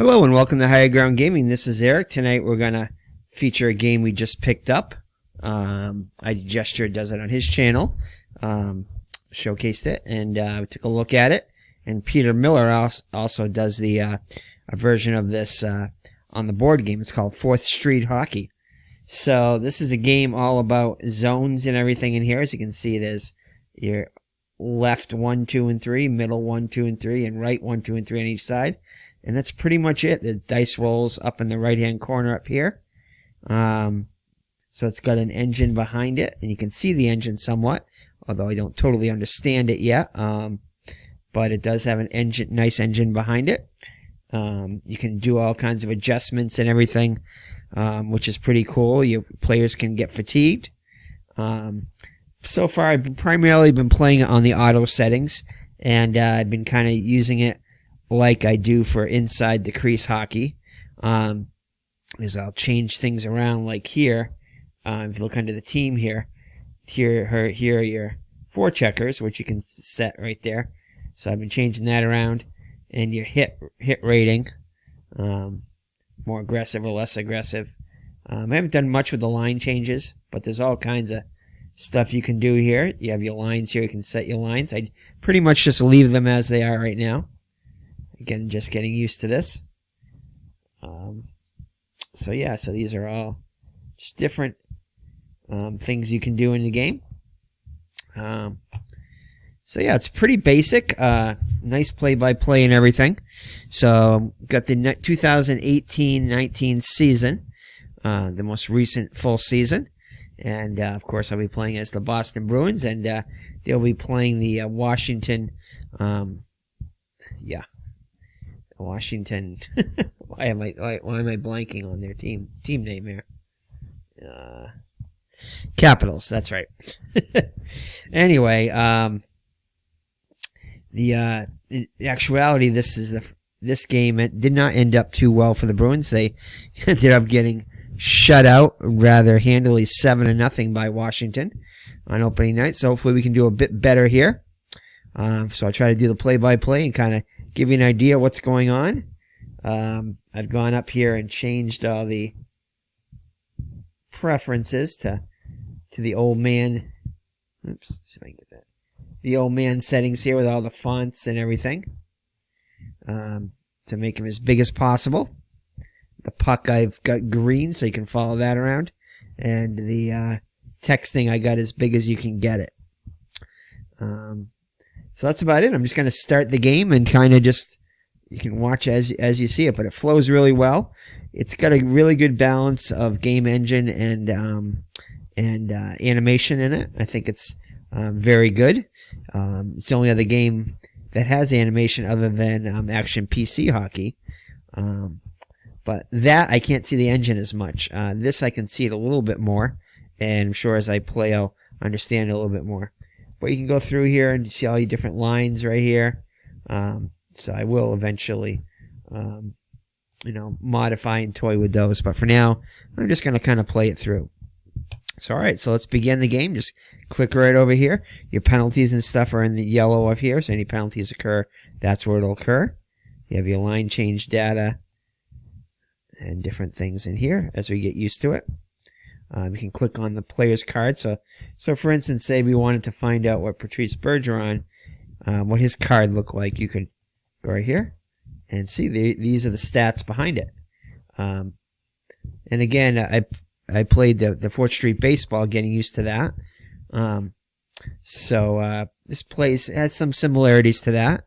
Hello and welcome to Higher Ground Gaming. This is Eric. Tonight we're going to feature a game we just picked up. Gesture does it on his channel. Showcased it and we took a look at it. And Peter Miller also does the a version of this on the board game. It's called 4th Street Hockey. So this is a game all about zones and everything in here. As you can see, there's your left 1, 2, and 3, middle 1, 2, and 3, and right 1, 2, and 3 on each side. And that's pretty much it. The dice rolls up in the right-hand corner up here. So it's got an engine behind it, and you can see the engine somewhat, although I don't totally understand it yet. But it does have an nice engine behind it. You can do all kinds of adjustments and everything, which is pretty cool. Your players can get fatigued. So far, I've primarily been playing it on the auto settings, and I've been kind of using it like I do for inside the crease hockey, is I'll change things around like here. If you look under the team here are your forecheckers, which you can set right there. So I've been changing that around, and your hit rating, more aggressive or less aggressive. I haven't done much with the line changes, but there's all kinds of stuff you can do here. You have your lines here. You can set your lines. I pretty much just leave them as they are right now. Again, just getting used to this. So these are all just different things you can do in the game. It's pretty basic. Nice play-by-play and everything. So, got the 2018-19 season, the most recent full season. And, of course, I'll be playing as the Boston Bruins, and they'll be playing the Washington, Washington. Why am I blanking on their team name here? Capitals. That's right. Anyway, in actuality, this game, it did not end up too well for the Bruins. They ended up getting shut out rather handily, 7-0 by Washington on opening night. So hopefully we can do a bit better here. So I'll try to do the play-by-play and kind of give you an idea what's going on. I've gone up here and changed all the preferences to the old man. Oops, see if I can get that. The old man settings here with all the fonts and everything, to make them as big as possible. The puck I've got green, so you can follow that around, and the texting I got as big as you can get it. So that's about it. I'm just going to start the game and kind of just, you can watch as you see it, but it flows really well. It's got a really good balance of game engine and animation in it. I think it's very good. It's the only other game that has animation other than Action PC Hockey. But that, I can't see the engine as much. This, I can see it a little bit more, and I'm sure as I play, I'll understand it a little bit more. But you can go through here and see all your different lines right here. So I will eventually, modify and toy with those. But for now, I'm just going to kind of play it through. So, all right, so let's begin the game. Just click right over here. Your penalties and stuff are in the yellow up here. So any penalties occur, that's where it'll occur. You have your line change data and different things in here as we get used to it. You can click on the player's card. So for instance, say we wanted to find out what Patrice Bergeron, what his card looked like. You could go right here and see these are the stats behind it. And again, I played the 4th Street Baseball, getting used to that. This place has some similarities to that.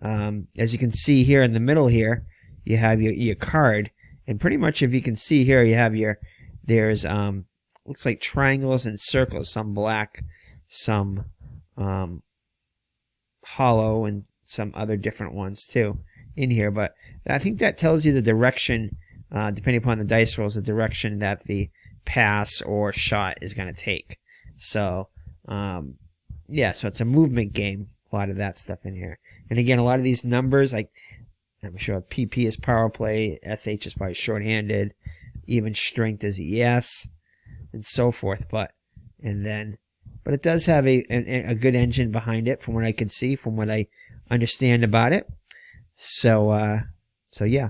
As you can see here in the middle here, you have your card. And pretty much if you can see here, you have there's looks like triangles and circles, some black, some hollow, and some other different ones too in here. But I think that tells you the direction, depending upon the dice rolls, the direction that the pass or shot is going to take. So, so it's a movement game, a lot of that stuff in here. And again, a lot of these numbers, like I'm sure PP is power play, SH is probably shorthanded, even strength is ES, and so forth. But it does have a good engine behind it, from what I can see, from what I understand about it. So yeah.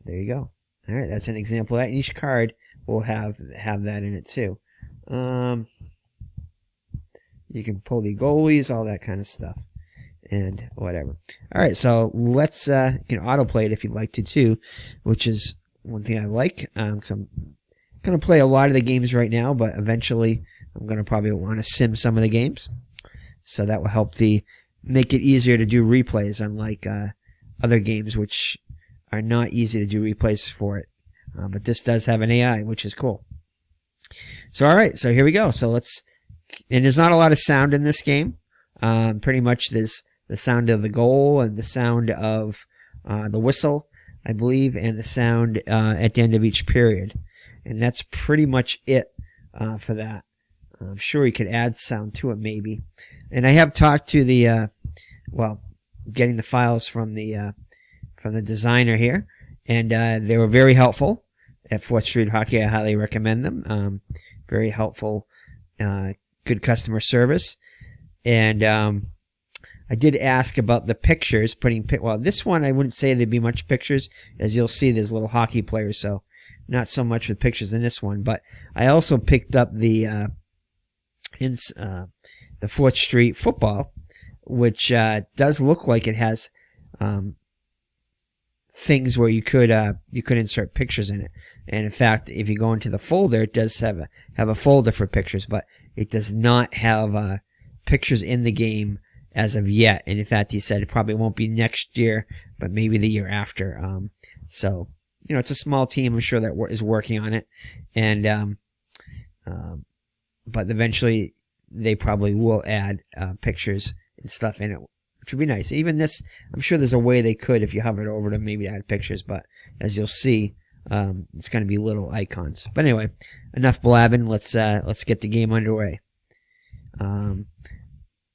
So there you go. All right, that's an example of that. And each card will have that in it too. You can pull the goalies, all that kind of stuff, and whatever. All right, so let's you can autoplay it if you'd like to too, which is one thing I like. Because I'm going to play a lot of the games right now, but eventually I'm going to probably want to sim some of the games, so that will help make it easier to do replays, unlike other games which are not easy to do replays for it. But this does have an AI, which is cool. So all right, so here we go. So and there's not a lot of sound in this game. Pretty much there's the sound of the goal and the sound of the whistle, I believe, and the sound at the end of each period. And that's pretty much it for that. I'm sure you could add sound to it maybe. And I have talked to getting the files from the designer here, and they were very helpful at 4th Street Hockey. I highly recommend them. Very helpful, good customer service. And I did ask about the pictures, this one I wouldn't say there'd be much pictures. As you'll see, there's little hockey players, so not so much with pictures in this one. But I also picked up the 4th Street football, which does look like it has things where you could insert pictures in it. And in fact, if you go into the folder, it does have a folder for pictures, but it does not have pictures in the game as of yet. And in fact, he said it probably won't be next year, but maybe the year after. So it's a small team, I'm sure, that is working on it, and but eventually they probably will add pictures and stuff in it, which would be nice. Even this, I'm sure there's a way they could, if you hovered over to maybe add pictures, but as you'll see, it's going to be little icons. But anyway, enough blabbing. Let's get the game underway.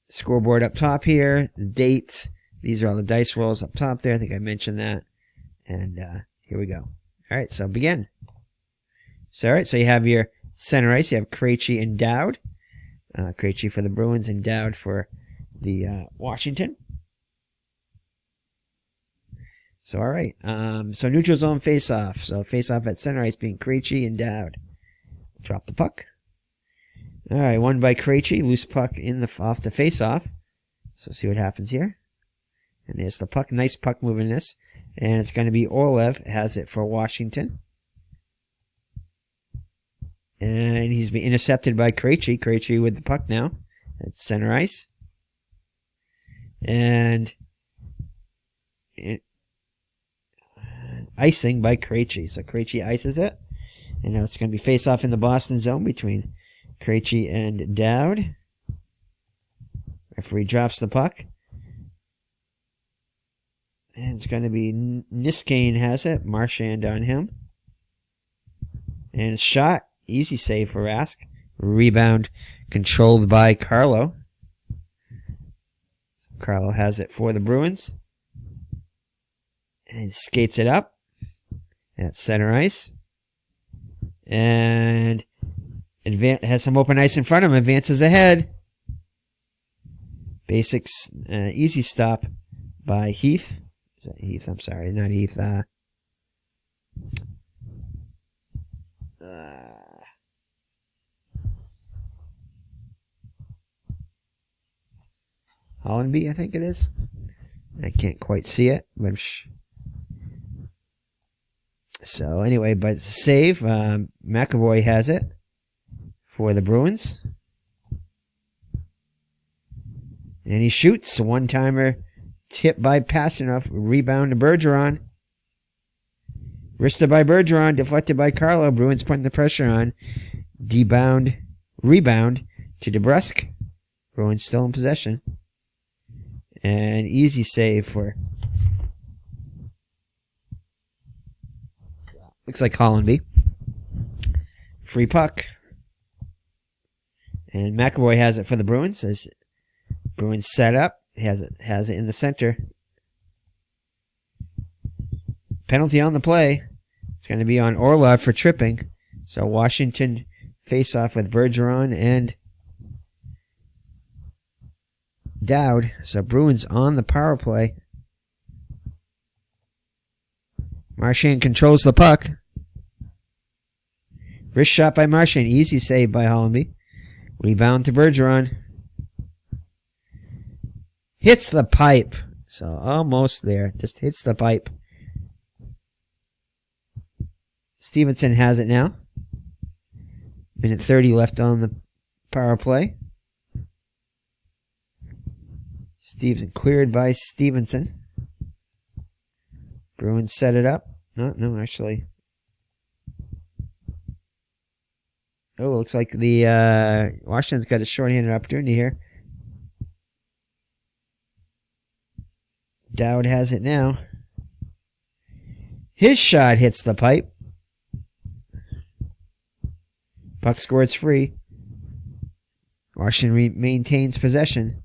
Scoreboard up top here, the date. These are all the dice rolls up top there. I think I mentioned that. And here we go. All right, so begin. So all right, so you have your center ice. You have Krejci and Dowd. Krejci for the Bruins and Dowd for the Washington. So all right, so neutral zone face-off. So face-off at center ice being Krejci and Dowd. Drop the puck. All right, won by Krejci. Loose puck off the face-off. So see what happens here. And there's the puck. Nice puck moving this. And it's going to be Orlov has it for Washington. And he's been intercepted by Krejci. Krejci with the puck now at center ice. And icing by Krejci. So Krejci ices it. And now it's going to be face-off in the Boston zone between Krejci and Dowd. Referee drops the puck. And it's going to be Niskanen has it. Marchand on him. And it's shot. Easy save for Rask. Rebound controlled by Carlo. Carlo has it for the Bruins. And skates it up at center ice. And has some open ice in front of him. Advances ahead. Basics. Easy stop by Heath. Is that Heath? I'm sorry, not Heath. Hollandby, I think it is. I can't quite see it, but so anyway, but it's a save. McAvoy has it for the Bruins, and he shoots a one-timer. Tip by Pasternak. Rebound to Bergeron. Wristed by Bergeron. Deflected by Carlo. Bruins putting the pressure on. Rebound to DeBrusk. Bruins still in possession. And easy save for... looks like Hollandby. Free puck. And McAvoy has it for the Bruins. As Bruins set up. Has it in the center. Penalty on the play. It's going to be on Orlov for tripping. So Washington face off with Bergeron and Dowd. So Bruins on the power play. Marchand controls the puck. Wrist shot by Marchand. Easy save by Hollenby. Rebound to Bergeron. Hits the pipe. So almost there. Just hits the pipe. Stevenson has it now. Minute 30 left on the power play. Stevenson cleared by Stevenson. Bruins set it up. No, actually. Oh, looks like the Washington's got a shorthanded opportunity here. Dowd has it now. His shot hits the pipe. Puck scores free. Washington maintains possession.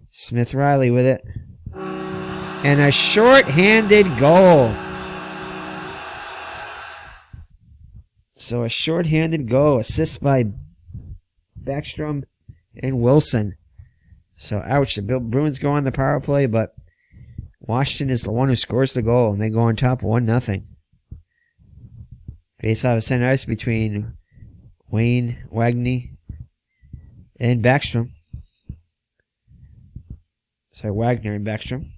Smith Riley with it. And a short-handed goal. So a short-handed goal. Assist by Backstrom and Wilson. So ouch. The Bruins go on the power play, but Washington is the one who scores the goal, and they go on top 1-0. Face-off center ice between Wayne, Wagner, and Backstrom. Sorry, Wagner and Backstrom.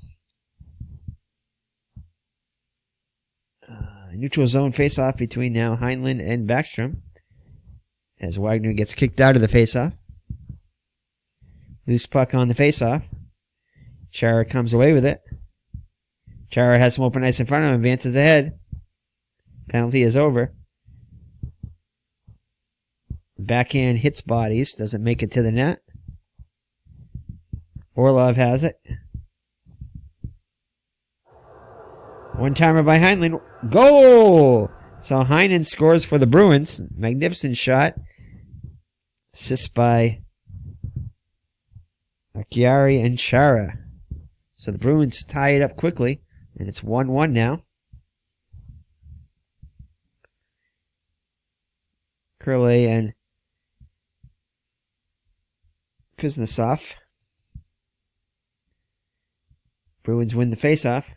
Neutral zone face-off between now Heinlein and Backstrom. As Wagner gets kicked out of the face-off. Loose puck on the face-off. Chara comes away with it. Chara has some open ice in front of him, advances ahead. Penalty is over. Backhand hits bodies, doesn't make it to the net. Orlov has it. One-timer by Heinlein. Goal! So Heinen scores for the Bruins. Magnificent shot. Assist by Acciari and Chara. So the Bruins tie it up quickly. And it's 1-1 now. Curley and Kuznetsov. Bruins win the faceoff.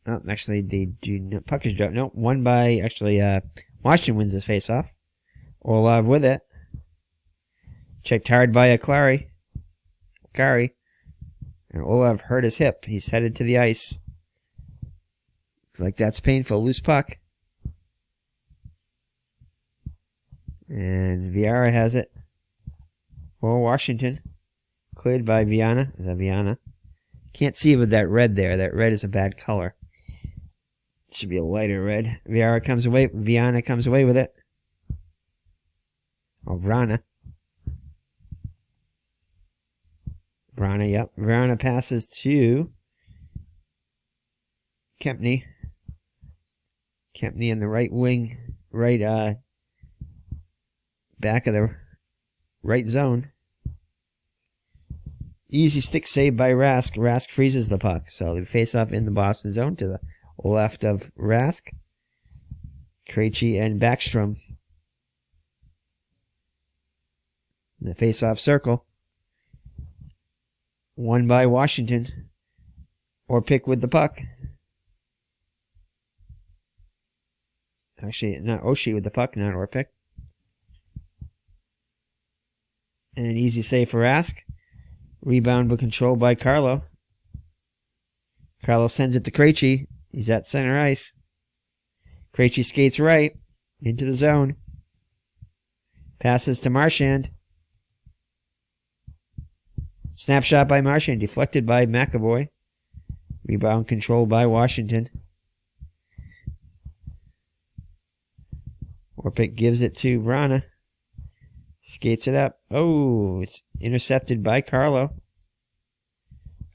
Oh, actually, they do not. Puck is dropped. No, won by, Washington wins the faceoff. Orlov with it. Checked hard by Acciari. And Orlov hurt his hip. He's headed to the ice. Looks like that's painful. Loose puck. And Viara has it for Washington. Cleared by Viana. Is that Viana? Can't see with that red there. That red is a bad color. It should be a lighter red. Viana comes away with it. Oh, Vrana. Yep. Vrana passes to Kempny. Kempny in the right wing, back of the right zone. Easy stick save by Rask. Rask freezes the puck. So they face off in the Boston zone to the left of Rask. Krejci and Backstrom. In the face-off circle. Won by Washington. Orpik with the puck. Actually, not Oshie with the puck, not Orpik. And easy save for Rask. Rebound but controlled by Carlo. Carlo sends it to Krejci. He's at center ice. Krejci skates right into the zone. Passes to Marchand. Snapshot by Marchand. Deflected by McAvoy. Rebound controlled by Washington. Orpik gives it to Vrana. Skates it up. Oh, it's intercepted by Carlo.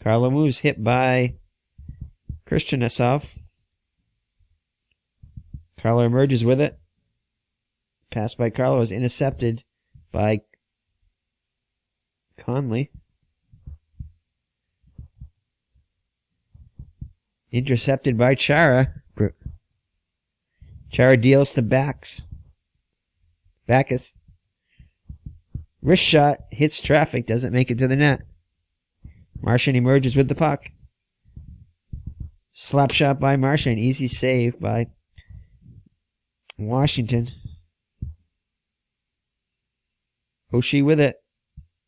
Carlo moves, hit by Kuznetsov. Carlo emerges with it. Pass by Carlo is intercepted by Conley. Intercepted by Chara. Chara deals to Backus. Wrist shot, hits traffic, doesn't make it to the net. Marchand emerges with the puck. Slap shot by Marchand. Easy save by Washington. Oshie with it.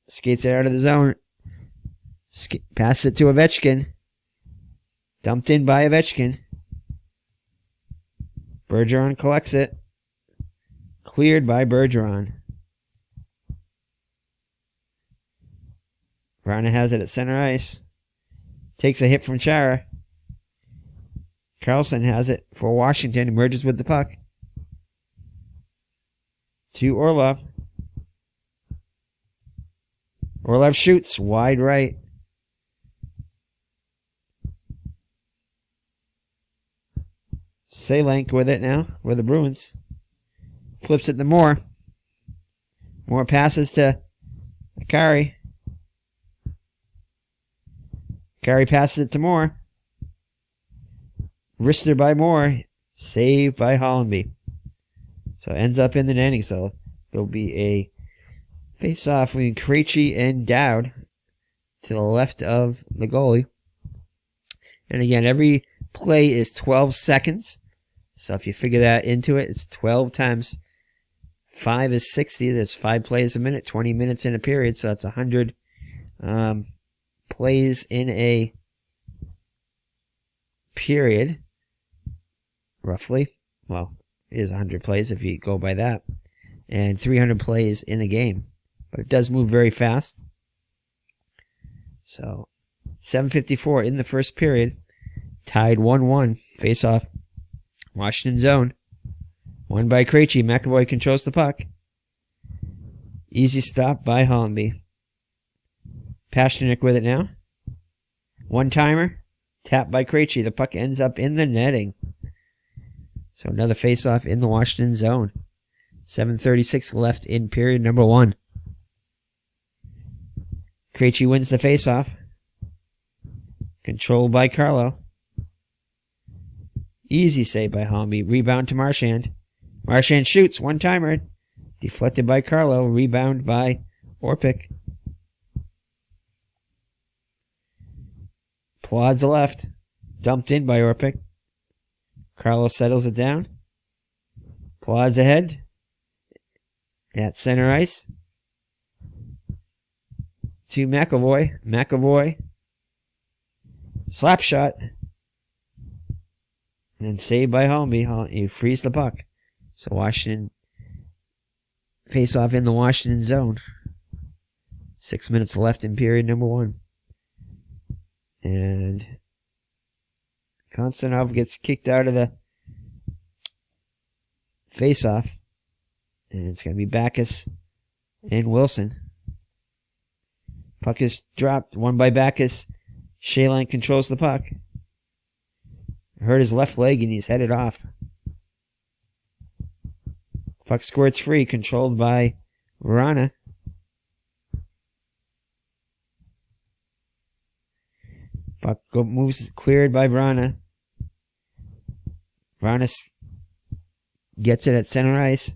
Skates it out of the zone. Passes it to Ovechkin. Dumped in by Ovechkin. Bergeron collects it. Cleared by Bergeron. Vrana has it at center ice. Takes a hit from Chara. Carlson has it for Washington. Emerges with the puck. To Orlov. Orlov shoots. Wide right. Salenk with it now. With the Bruins. Flips it to Moore. Moore passes to Akari. Akari passes it to Moore. Wrister by Moore. Saved by Hollenby. So it ends up in the netting. So there'll be a face-off between Krejci and Dowd to the left of the goalie. And again, every play is 12 seconds. So if you figure that into it, it's 12 times 5 is 60. That's 5 plays a minute, 20 minutes in a period. So that's 100 plays in a period, roughly. Well, it is 100 plays if you go by that. And 300 plays in a game. But it does move very fast. So 7:54 in the first period. Tied 1-1. Face off. Washington zone. Won by Krejci. McAvoy controls the puck. Easy stop by Hollenby. Pasternak with it now. One-timer. Tapped by Krejci. The puck ends up in the netting. So another face-off in the Washington zone. 7:36 left in period number 1. Krejci wins the face-off. Controlled by Carlo. Easy save by Hollenby. Rebound to Marchand. Marchand shoots. One-timer. Deflected by Carlo. Rebound by Orpik. Plods left. Dumped in by Orpik. Carlo settles it down. Plods ahead. At center ice. To McAvoy. McAvoy. Slap shot. And saved by Hollenby. He frees the puck. So Washington face off in the Washington zone. 6 minutes left in period number 1. And Konstantinov gets kicked out of the face off. And it's going to be Backus and Wilson. Puck is dropped. Won by Backus. Shaline controls the puck. Hurt his left leg and he's headed off. Puck squirts free, controlled by Vrana. Puck moves cleared by Vrana. Vrana gets it at center ice.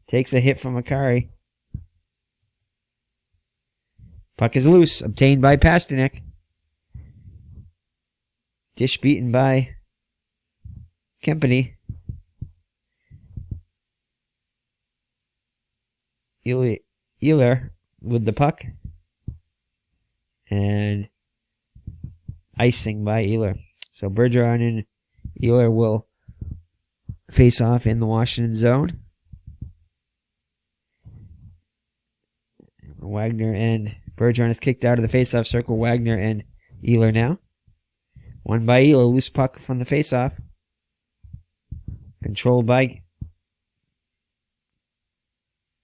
Takes a hit from Akari. Puck is loose, obtained by Pasternak. Dish beaten by Kempany. Ehler with the puck. And icing by Ehler. So Bergeron and Ehler will face off in the Washington zone. Wagner and Bergeron is kicked out of the face-off circle. Wagner and Ehler now. Won by Ehler. Loose puck from the face-off. Controlled by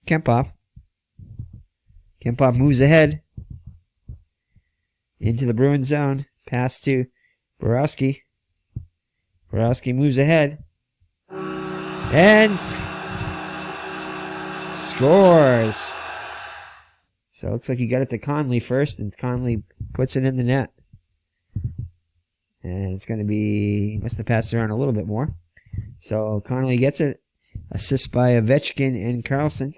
Kempov. Kempov moves ahead into the Bruins zone. Pass to Borowski. Borowski moves ahead. And scores. So it looks like he got it to Conley first, and Conley puts it in the net. And it's going to be, must have passed around a little bit more. So Conley gets it. Assist by Ovechkin and Carlson.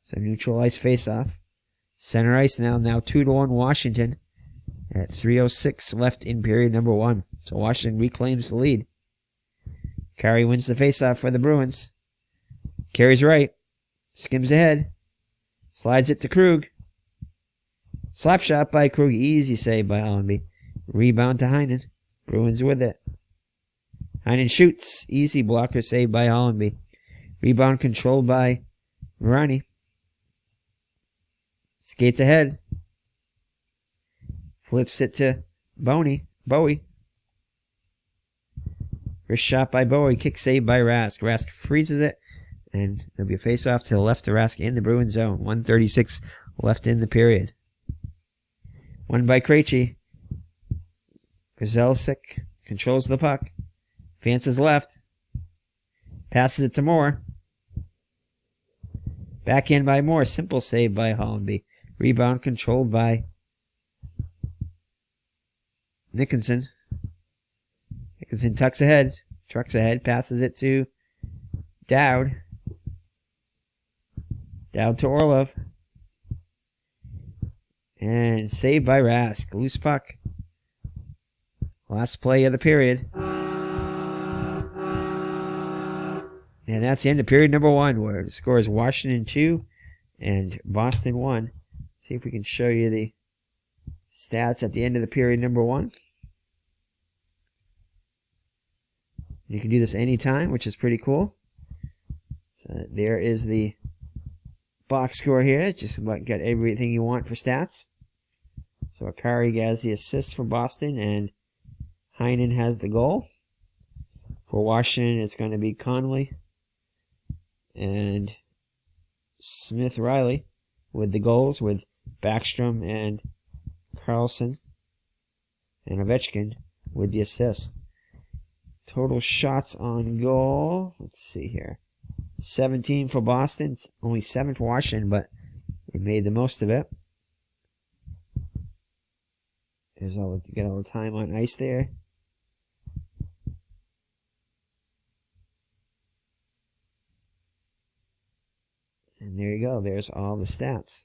So neutral ice face-off. Center ice now 2-1 Washington. at 3:06 left in period number 1. So Washington reclaims the lead. Carey wins the faceoff for the Bruins. Carries right. Skims ahead. Slides it to Krug. Slap shot by Krug. Easy save by Hollenby. Rebound to Heinen. Bruins with it. Heinen shoots. Easy blocker save by Hollenby. Rebound controlled by Marani. Skates ahead. Flips it to Bowie. Wrist shot by Bowie. Kick save by Rask. Rask freezes it. And there'll be a face-off to the left of Rask in the Bruins zone. 1:36 left in the period. Won by Krejci. Grzelcyk controls the puck. Advances left. Passes it to Moore. Back in by Moore. Simple save by Hollenby. Rebound controlled by Nickinson. Nickinson trucks ahead, passes it to Dowd. Dowd to Orlov. And saved by Rask. Loose puck. Last play of the period. And that's the end of period number 1, where the score is Washington 2 and Boston 1. See if we can show you the stats at the end of the period number 1. You can do this anytime, which is pretty cool. So there is the box score here. Just about got everything you want for stats. So Akari has the assist for Boston, and Heinen has the goal. For Washington, it's going to be Connolly and Smith Riley with the goals, with Backstrom and Carlson and Ovechkin with the assists. Total shots on goal. Let's see here. 17 for Boston. Only 7 for Washington, but they made the most of it. Get all the time on ice there. And there you go. There's all the stats.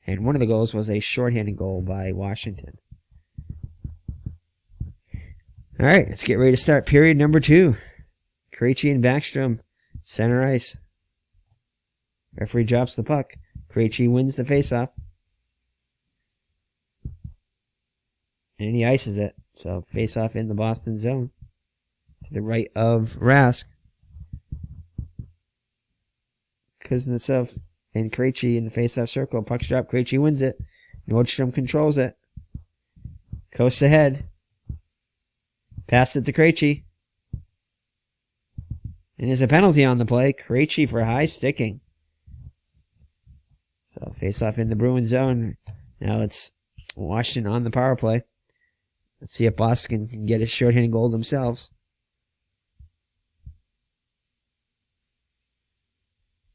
And one of the goals was a shorthanded goal by Washington. All right, let's get ready to start period number 2. Krejci and Backstrom, center ice. Referee drops the puck. Krejci wins the faceoff. And he ices it. So faceoff in the Boston zone. To the right of Rask. Kuznetsov and Krejci in the faceoff circle. Puck's dropped. Krejci wins it. Nordstrom controls it. Coasts ahead. Passed it to Krejci. And there's a penalty on the play. Krejci for high sticking. So face-off in the Bruins zone. Now it's Washington on the power play. Let's see if Boston can get a shorthanded goal themselves.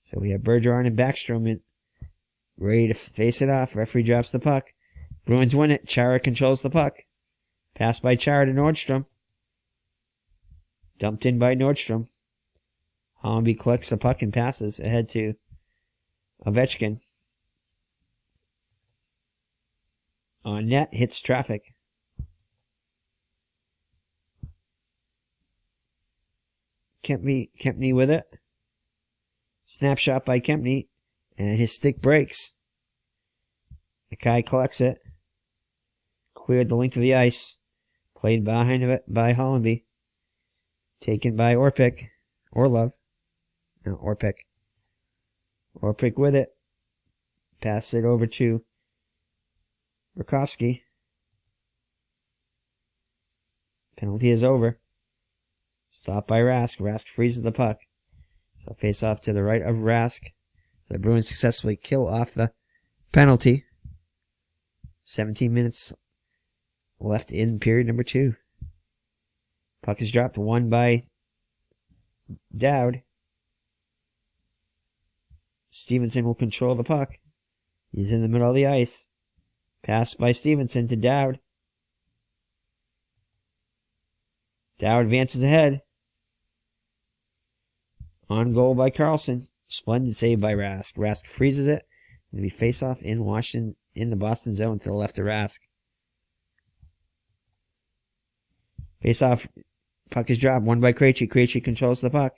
So we have Bergeron and Backstrom ready to face it off. Referee drops the puck. Bruins win it. Chara controls the puck. Pass by Chara to Nordstrom. Dumped in by Nordstrom. Hollenby collects the puck and passes ahead to Ovechkin. On net, hits traffic. Kempney with it. Snapshot by Kempney, and his stick breaks. Akai collects it. Cleared the length of the ice. Played behind it by Hollenby. Taken by Orlov. No, Orpik with it. Pass it over to Burakovsky. Penalty is over. Stopped by Rask. Rask freezes the puck. So face off to the right of Rask. The Bruins successfully kill off the penalty. 17 minutes left in period number 2. Puck is dropped. Won by Dowd. Stevenson will control the puck. He's in the middle of the ice. Pass by Stevenson to Dowd. Dowd advances ahead. On goal by Carlson. Splendid save by Rask. Rask freezes it. It'll be face-off in Washington in the Boston zone to the left of Rask. Face off. Puck is dropped. Won by Krejci. Krejci controls the puck.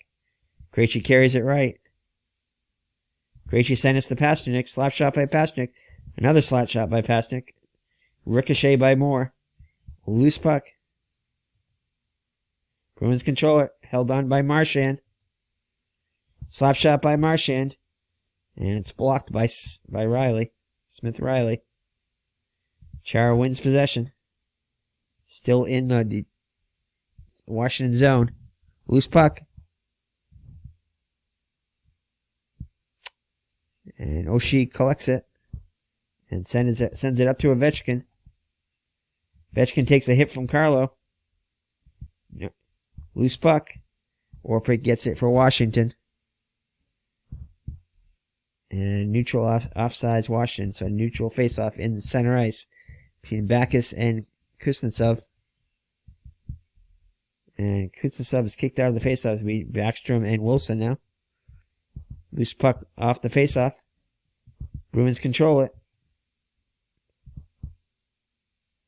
Krejci carries it right. Krejci sends it to Pasternak. Slap shot by Pasternak. Another slap shot by Pasternak. Ricochet by Moore. Loose puck. Bruins control it. Held on by Marchand. Slap shot by Marchand. And it's blocked by Riley. Smith Riley. Chara wins possession. Still in the Washington zone. Loose puck. And Oshie collects it. And sends it up to Ovechkin. Ovechkin takes a hit from Carlo. Loose puck. Orpik gets it for Washington. And neutral offsides Washington. So neutral faceoff in the center ice between Backes and Kuznetsov. And Kuznetsov is kicked out of the faceoff. It'll be Backstrom and Wilson now. Loose puck off the faceoff. Bruins control it.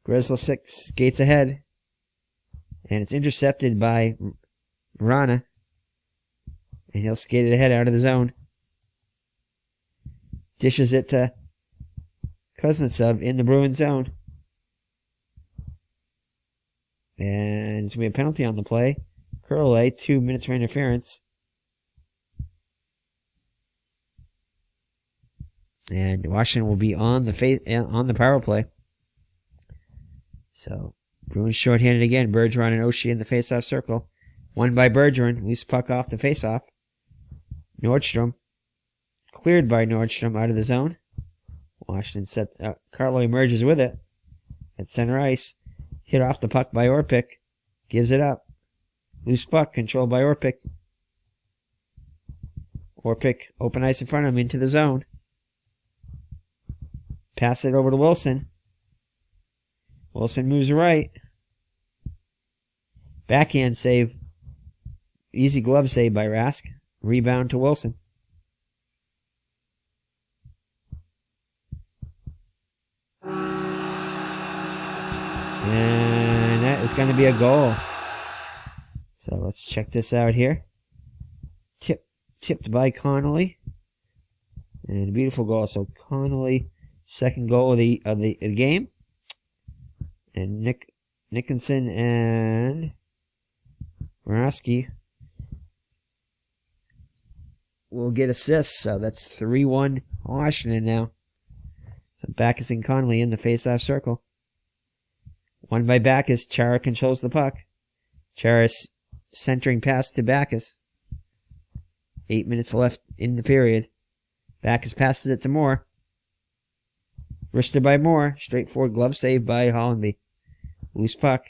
Grzelcyk skates ahead. And it's intercepted by Rana. And he'll skate it ahead out of the zone. Dishes it to Kuznetsov in the Bruins zone. And it's going to be a penalty on the play. Curley, 2 minutes for interference. And Washington will be on the power play. So, Bruins shorthanded again. Bergeron and Oshie in the faceoff circle. Won by Bergeron. Loose puck off the faceoff. Nordstrom. Cleared by Nordstrom out of the zone. Washington sets out. Carlo emerges with it. At center ice. Hit off the puck by Orpik. Gives it up. Loose puck controlled by Orpik. Orpik open ice in front of him into the zone. Pass it over to Wilson. Wilson moves right. Backhand save. Easy glove save by Rask. Rebound to Wilson. And that is going to be a goal. So let's check this out here. Tipped by Connolly. And a beautiful goal. So Connolly, second goal of the game. And Nickinson and Morosky will get assists. So that's 3-1 Washington now. So Backes and Connolly in the faceoff circle. Won by Backes. Chara controls the puck. Chara's centering pass to Backes. 8 minutes left in the period. Backes passes it to Moore. Wristed by Moore. Straightforward glove save by Hollenby. Loose puck.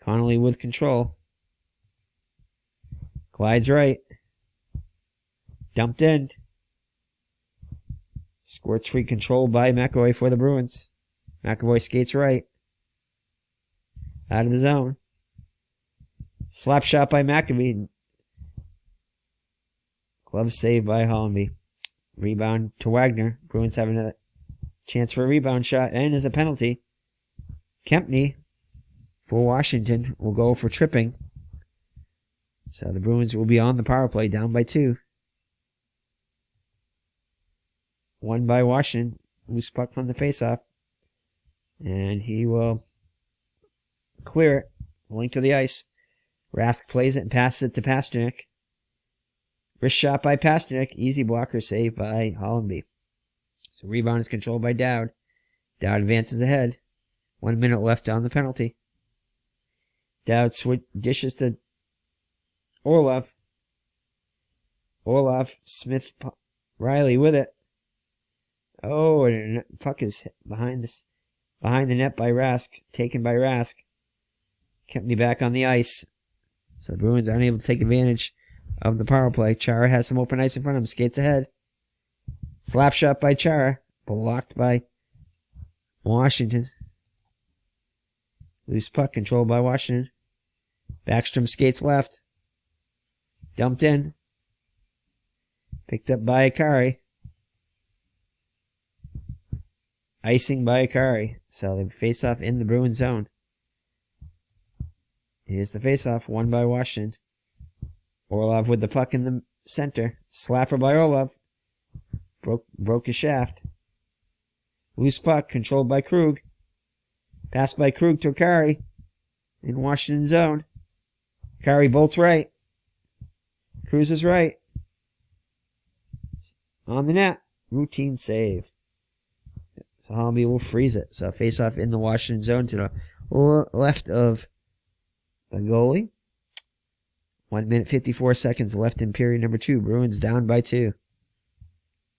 Connolly with control. Glides right. Dumped in. Squirts free control by McAvoy for the Bruins. McAvoy skates right. Out of the zone. Slap shot by McAvoy. Glove save by Hollenby. Rebound to Wagner. Bruins have another chance for a rebound shot, and is a penalty. Kempney for Washington will go for tripping. So the Bruins will be on the power play, down by 2. Won by Washington. Loose puck from the faceoff. And he will clear it. Link to the ice. Rask plays it and passes it to Pasternak. Wrist shot by Pasternak. Easy blocker save by Hollenby. So rebound is controlled by Dowd. Dowd advances ahead. 1 minute left on the penalty. Dowd dishes to Orlov. Orlov, Smith, Riley with it. Oh, and the puck is behind the net by Rask. Taken by Rask. Kept me back on the ice. So the Bruins aren't able to take advantage of the power play. Chara has some open ice in front of him. Skates ahead. Slap shot by Chara. Blocked by Washington. Loose puck controlled by Washington. Backstrom skates left. Dumped in. Picked up by Akari. Icing by Akari. So they face off in the Bruin zone. Here's the face-off, won by Washington. Orlov with the puck in the center. Slapper by Orlov. Broke his shaft. Loose puck, controlled by Krug. Pass by Krug to Akari. In Washington zone. Akari bolts right. Cruises right. On the net. Routine save. So Holmby will freeze it. So face-off in the Washington zone to the left of the goalie. 1 minute 54 seconds left in period number 2. Bruins down by 2.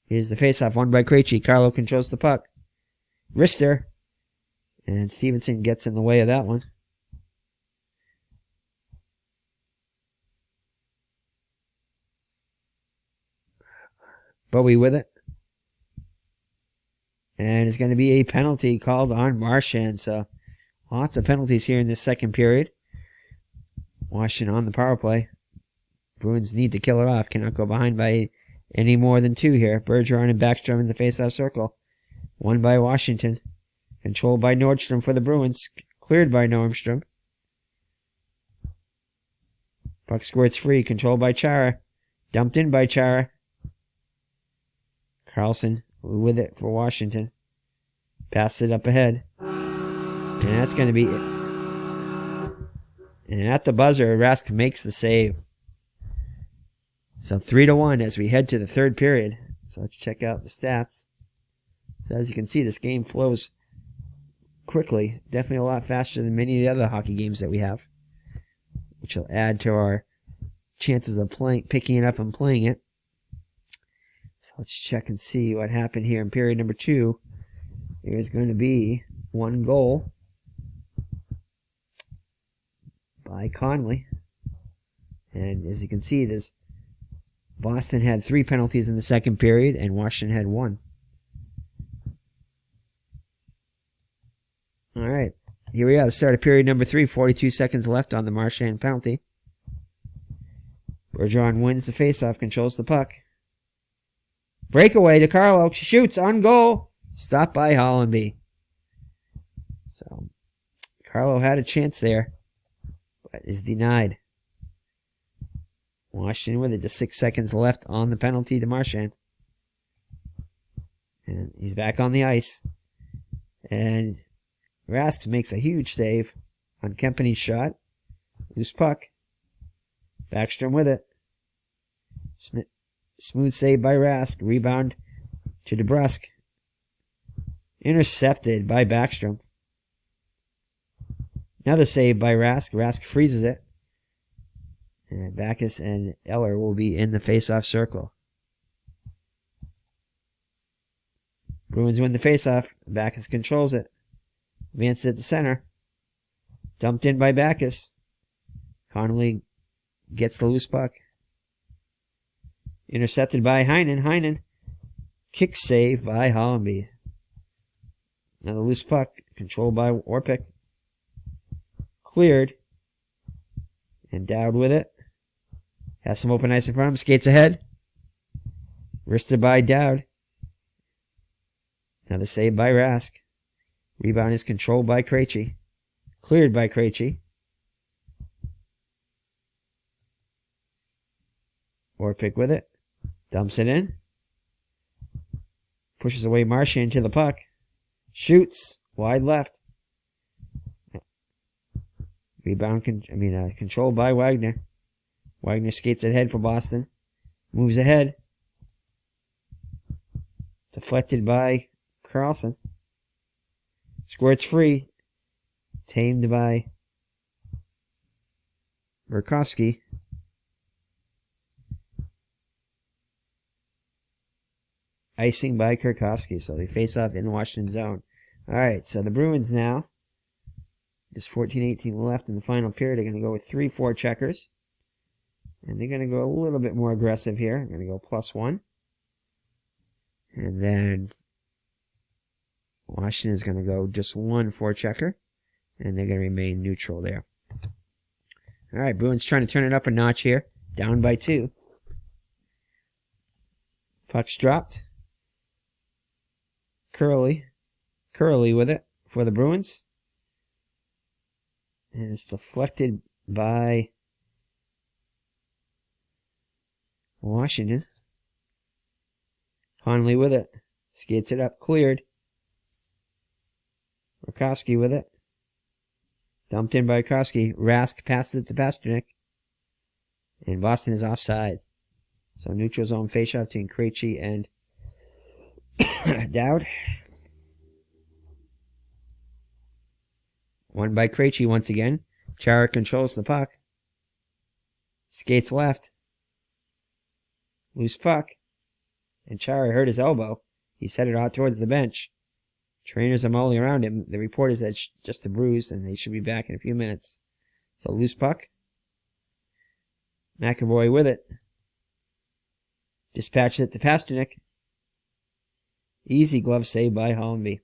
Here's the faceoff, won by Krejci. Carlo controls the puck. Wrister. And Stevenson gets in the way of that one. Bowie with it. And it's going to be a penalty called on Marchand. So lots of penalties here in this second period. Washington on the power play. Bruins need to kill it off. Cannot go behind by any more than 2 here. Bergeron and Backstrom in the faceoff circle. Won by Washington. Controlled by Nordstrom for the Bruins. Cleared by Nordstrom. Puck squirts free. Controlled by Chara. Dumped in by Chara. Carlson with it for Washington. Passes it up ahead. And that's going to be it. And at the buzzer, Rask makes the save. So 3-1 as we head to the third period. So let's check out the stats. So as you can see, this game flows quickly. Definitely a lot faster than many of the other hockey games that we have. Which will add to our chances of picking it up and playing it. So let's check and see what happened here in period number 2. There's going to be 1 goal by Conley. And as you can see, Boston had 3 penalties in the second period, and Washington had 1. All right, here we are. The start of period number 3. 42 seconds left on the Marchand penalty. Bergeron wins the faceoff, controls the puck. Breakaway to Carlo. Shoots on goal. Stopped by Holmby. So Carlo had a chance there, but is denied. Washington with it. Just 6 seconds left on the penalty to Marchand. And he's back on the ice. And Rask makes a huge save on Kempany's shot. Loose puck. Backstrom with it. Smooth save by Rask. Rebound to DeBrusk. Intercepted by Backstrom. Another save by Rask. Rask freezes it. And Backus and Eller will be in the face-off circle. Bruins win the face-off. Backus controls it. Advances at the center. Dumped in by Backus. Connolly gets the loose puck. Intercepted by Heinen. Heinen. Kick save by Holmby. Another loose puck. Controlled by Orpik. Cleared. And Dowd with it. Has some open ice in front of him. Skates ahead. Wristed by Dowd. Another save by Rask. Rebound is controlled by Krejci. Cleared by Krejci. Orpik with it. Dumps it in. Pushes away Marchand to the puck. Shoots. Wide left. Rebound, controlled by Wagner. Wagner skates ahead for Boston. Moves ahead. Deflected by Carlson. Squirts free. Tamed by Burakovsky. Icing by Kurkovsky. So they face off in the Washington zone. Alright, so the Bruins now. There's 14-18 left in the final period. They're going to go with 3-4 checkers. And they're going to go a little bit more aggressive here. They're going to go +1. And then Washington is going to go just 1 4-checker. And they're going to remain neutral there. Alright, Bruins trying to turn it up a notch here. Down by 2. Puck's dropped. Curley Curly with it for the Bruins. And it's deflected by Washington. Conley with it. Skates it up. Cleared. Rakowski with it. Dumped in by Rakowski. Rask passed it to Pasternak. And Boston is offside. So neutral zone faceoff between Krejci and Dowd. Won by Krejci once again. Chara controls the puck. Skates left. Loose puck. And Chara hurt his elbow. He set it out towards the bench. Trainers are mulling around him. The report is that it's just a bruise, and they should be back in a few minutes. So loose puck. McAvoy with it. Dispatches it to Pasternak. Easy glove save by Holmby.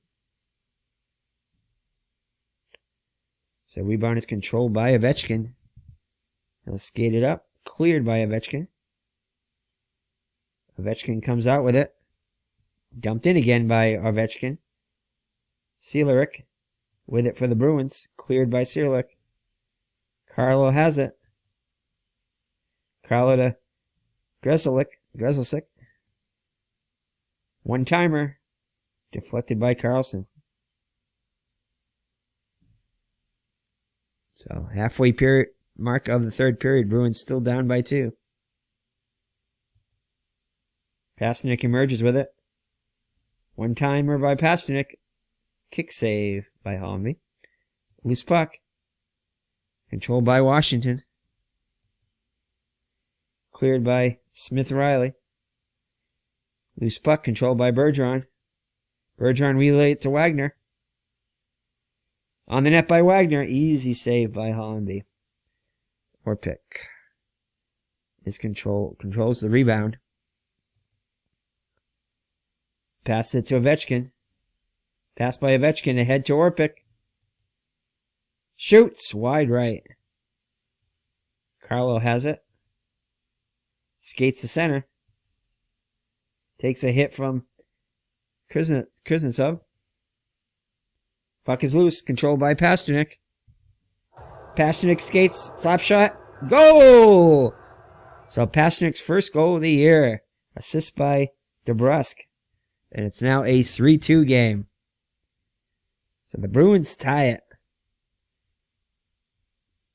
So rebound is controlled by Ovechkin. He'll skate it up. Cleared by Ovechkin. Ovechkin comes out with it. Dumped in again by Ovechkin. Seelerick with it for the Bruins. Cleared by Seelerick. Carlo has it. Carlo to Grzelcyk. One-timer. Deflected by Carlson. So halfway period mark of the third period. Bruins still down by 2. Pasternak emerges with it. One-timer by Pasternak. Kick save by Holmby. Loose puck. Controlled by Washington. Cleared by Smith-Riley. Loose puck controlled by Bergeron. Bergeron relayed it to Wagner. On the net by Wagner. Easy save by Holmby. Orpik controls the rebound. Passes it to Ovechkin. Pass by Ovechkin ahead to Orpik. Shoots wide right. Carlo has it. Skates to center. Takes a hit from Kuznetsov. Puck is loose. Controlled by Pasternak. Pasternak skates. Slap shot. Goal! So Pasternak's first goal of the year. Assist by DeBrusk. And it's now a 3-2 game. So the Bruins tie it.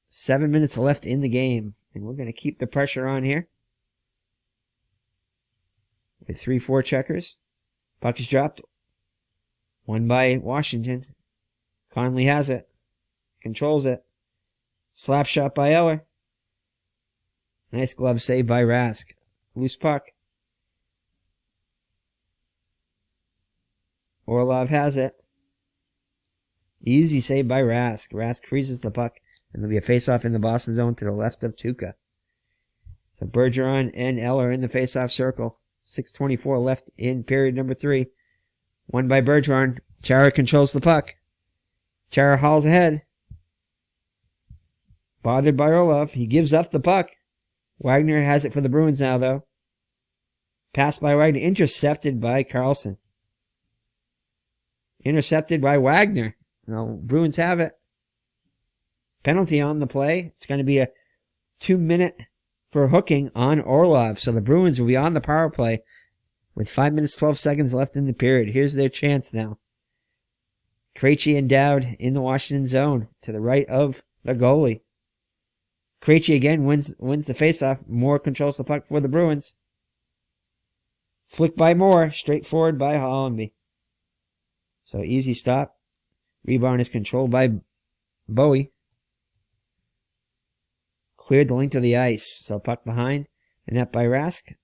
7 minutes left in the game. And we're going to keep the pressure on here. With 3-4 checkers. Puck is dropped. Won by Washington. Conley has it. Controls it. Slap shot by Eller. Nice glove save by Rask. Loose puck. Orlov has it. Easy save by Rask. Rask freezes the puck. And there'll be a face-off in the Boston zone to the left of Tuukka. So Bergeron and Eller in the face-off circle. 6:24 left in period number 3. Won by Bergeron. Chara controls the puck. Chara hauls ahead. Bothered by Orlov. He gives up the puck. Wagner has it for the Bruins now, though. Pass by Wagner. Intercepted by Carlson. Intercepted by Wagner. Now, Bruins have it. Penalty on the play. It's going to be a 2-minute for hooking on Orlov. So the Bruins will be on the power play with 5 minutes, 12 seconds left in the period. Here's their chance now. Krejci and Dowd in the Washington zone to the right of the goalie. Krejci again wins the faceoff. Moore controls the puck for the Bruins. Flick by Moore. Straight forward by Holmby. So easy stop. Rebound is controlled by Bowie. Cleared the length of the ice. So puck behind. The net by Rask.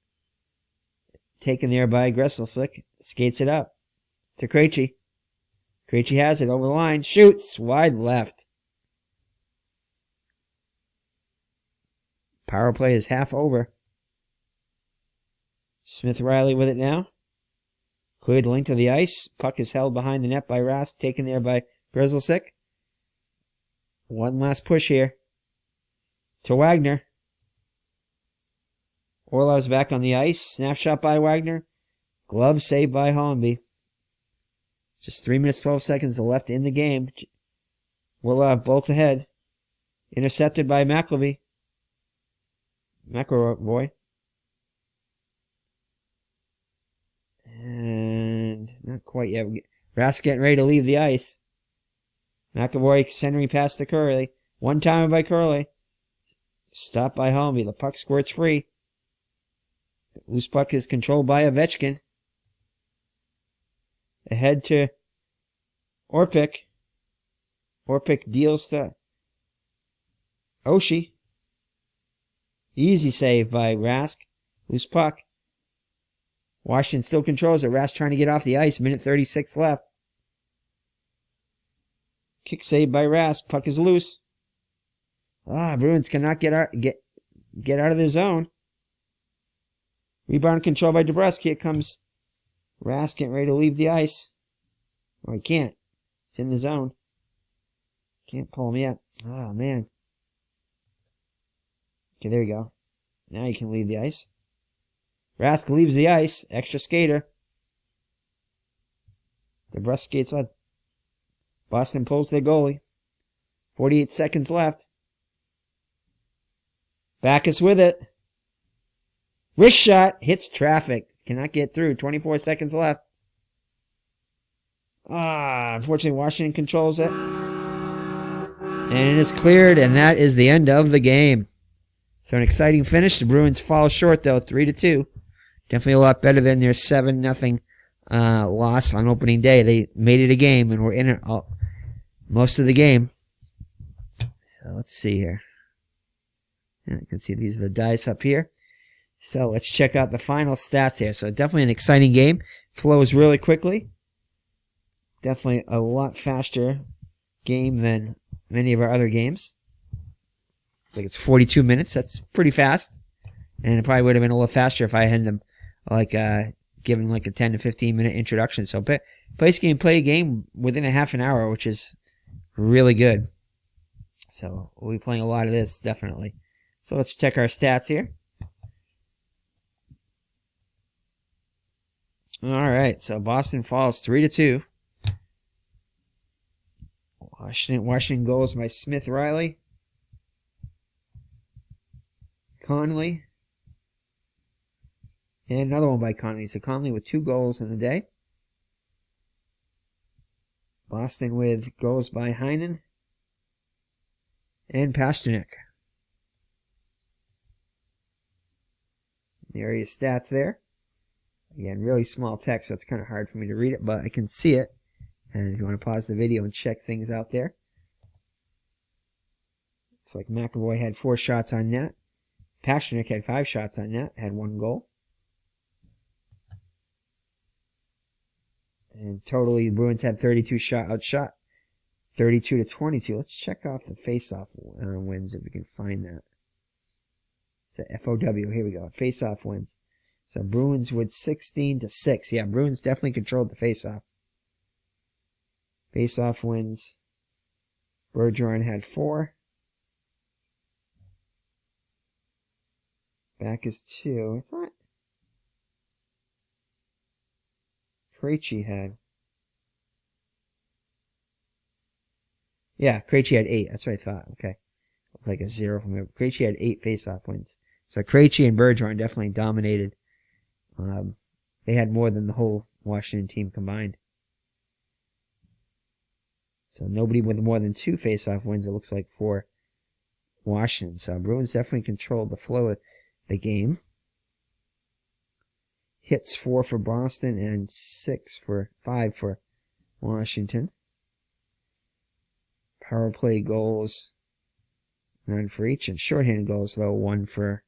Taken there by Grzelcyk. Skates it up to Krejci. Krejci has it over the line. Shoots. Wide left. Power play is half over. Smith-Riley with it now. Cleared the length of the ice. Puck is held behind the net by Rask. Taken there by Grzelcyk. One last push here. To Wagner. Orlov's back on the ice. Snap shot by Wagner. Glove saved by Holmby. Just 3 minutes, 12 seconds left in the game. Will bolts ahead. Intercepted by McAvoy. And not quite yet. Rask getting ready to leave the ice. McAvoy centering past to Curley. One timer by Curley. Stopped by Holmby. The puck squirts free. Loose puck is controlled by Ovechkin. Ahead to Orpik. Orpik deals to Oshie. Easy save by Rask. Loose puck. Washington still controls it. Rask trying to get off the ice. Minute 36 left. Kick save by Rask. Puck is loose. Bruins cannot get out of the zone. Rebound control by DeBrusk. Here comes Rask getting ready to leave the ice. Oh, he can't. It's in the zone. Can't pull him yet. Oh, man. Okay, there you go. Now you can leave the ice. Rask leaves the ice. Extra skater. DeBrusk skates out. Boston pulls their goalie. 48 seconds left. Backus with it. Wrist shot. Hits traffic. Cannot get through. 24 seconds left. Unfortunately, Washington controls it. And it is cleared, and that is the end of the game. So an exciting finish. The Bruins fall short, though, 3-2. Definitely a lot better than their 7-0 loss on opening day. They made it a game, and were in it most of the game. So let's see here. Yeah, you can see these are the dice up here. So let's check out the final stats here. So definitely an exciting game. Flows really quickly. Definitely a lot faster game than many of our other games. I think it's 42 minutes. That's pretty fast. And it probably would have been a little faster if I had them given like a 10 to 15 minute introduction. So play a game within a half an hour, which is really good. So we'll be playing a lot of this, definitely. So let's check our stats here. All right, so Boston falls 3-2. Washington goals by Smith Riley. Conley. And another one by Conley. So Conley with 2 goals in the day. Boston with goals by Heinen and Pasternak. There are your stats there. Again, really small text, so it's kind of hard for me to read it, but I can see it. And if you want to pause the video and check things out there. Looks like McAvoy had 4 shots on net. Pasternak had 5 shots on net, had 1 goal. And totally, the Bruins had 32 outshot. 32-22. Let's check off the face-off wins if we can find that. It's the FOW. Here we go. Face-off wins. So Bruins with 16-6. Yeah, Bruins definitely controlled the face-off. Face-off wins. Bergeron had 4. Back is 2. I thought Krejci had. Yeah, Krejci had 8. That's what I thought. Okay. Like a 0 from him. Krejci had 8 face-off wins. So Krejci and Bergeron definitely dominated. They had more than the whole Washington team combined. So nobody with more than 2 face-off wins, it looks like, for Washington. So Bruins definitely controlled the flow of the game. Hits 4 for Boston and 5 for Washington. Power play goals, 9 for each. And shorthanded goals, though, 1 for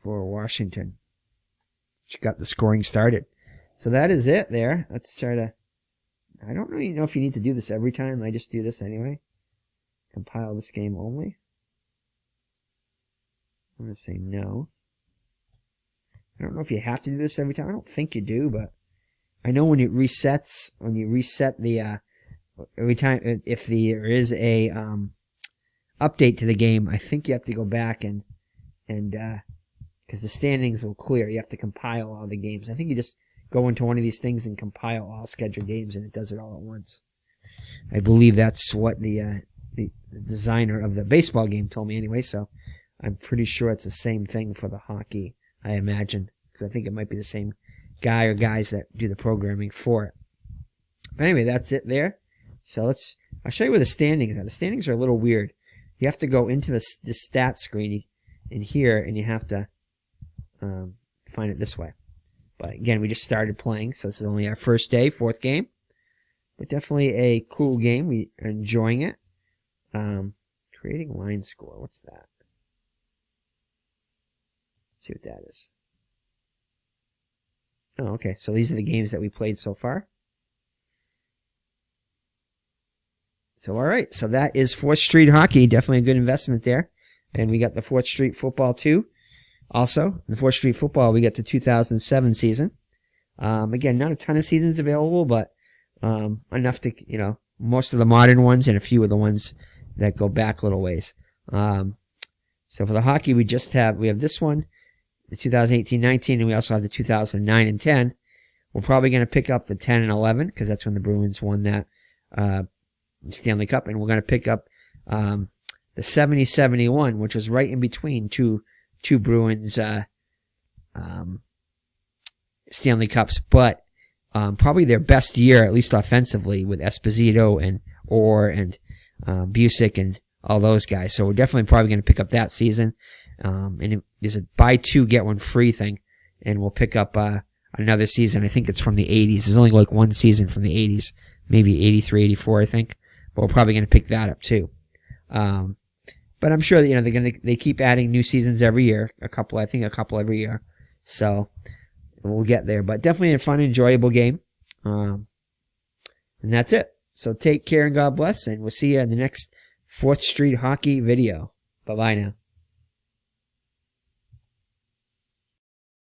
Washington, which got the scoring started. So that is it there. Let's try to... I don't really know if you need to do this every time. I just do this anyway. Compile this game only. I'm going to say no. I don't know if you have to do this every time. I don't think you do, but I know when it resets, when you reset the... every time, if there is a update to the game, I think you have to go back and because the standings will clear. You have to compile all the games. I think you just go into one of these things and compile all scheduled games, and it does it all at once. I believe that's what the designer of the baseball game told me anyway, so I'm pretty sure it's the same thing for the hockey, I imagine, because I think it might be the same guy or guys that do the programming for it. But anyway, that's it there. So I'll show you where the standings are. The standings are a little weird. You have to go into the stats screen in here, and you have to find it this way. But again, we just started playing, so this is only our first day, 4th game. But definitely a cool game. We are enjoying it. Creating line score. What's that? Let's see what that is. Oh, okay. So these are the games that we played so far. So, all right. So that is 4th Street Hockey. Definitely a good investment there. And we got the 4th Street Football too. Also, in the 4th Street Football, we got the 2007 season. Again, not a ton of seasons available, but enough to, most of the modern ones and a few of the ones that go back a little ways. So for the hockey, we have this one, the 2018-19, and we also have the 2009 and 10. We're probably going to pick up the 10 and 11 because that's when the Bruins won that Stanley Cup, and we're going to pick up the 70-71, which was right in between two Bruins Stanley Cups, but probably their best year, at least offensively, with Esposito and Orr and Busick and all those guys. So we're definitely probably going to pick up that season. And there's a buy two, get one free thing. And we'll pick up another season. I think it's from the 80s. There's only like one season from the 80s. Maybe 83, 84, I think. But we're probably going to pick that up too. But I'm sure that, they keep adding new seasons every year. A couple every year. So we'll get there. But definitely a fun, enjoyable game. And that's it. So take care and God bless. And we'll see you in the next 4th Street Hockey video. Bye-bye now.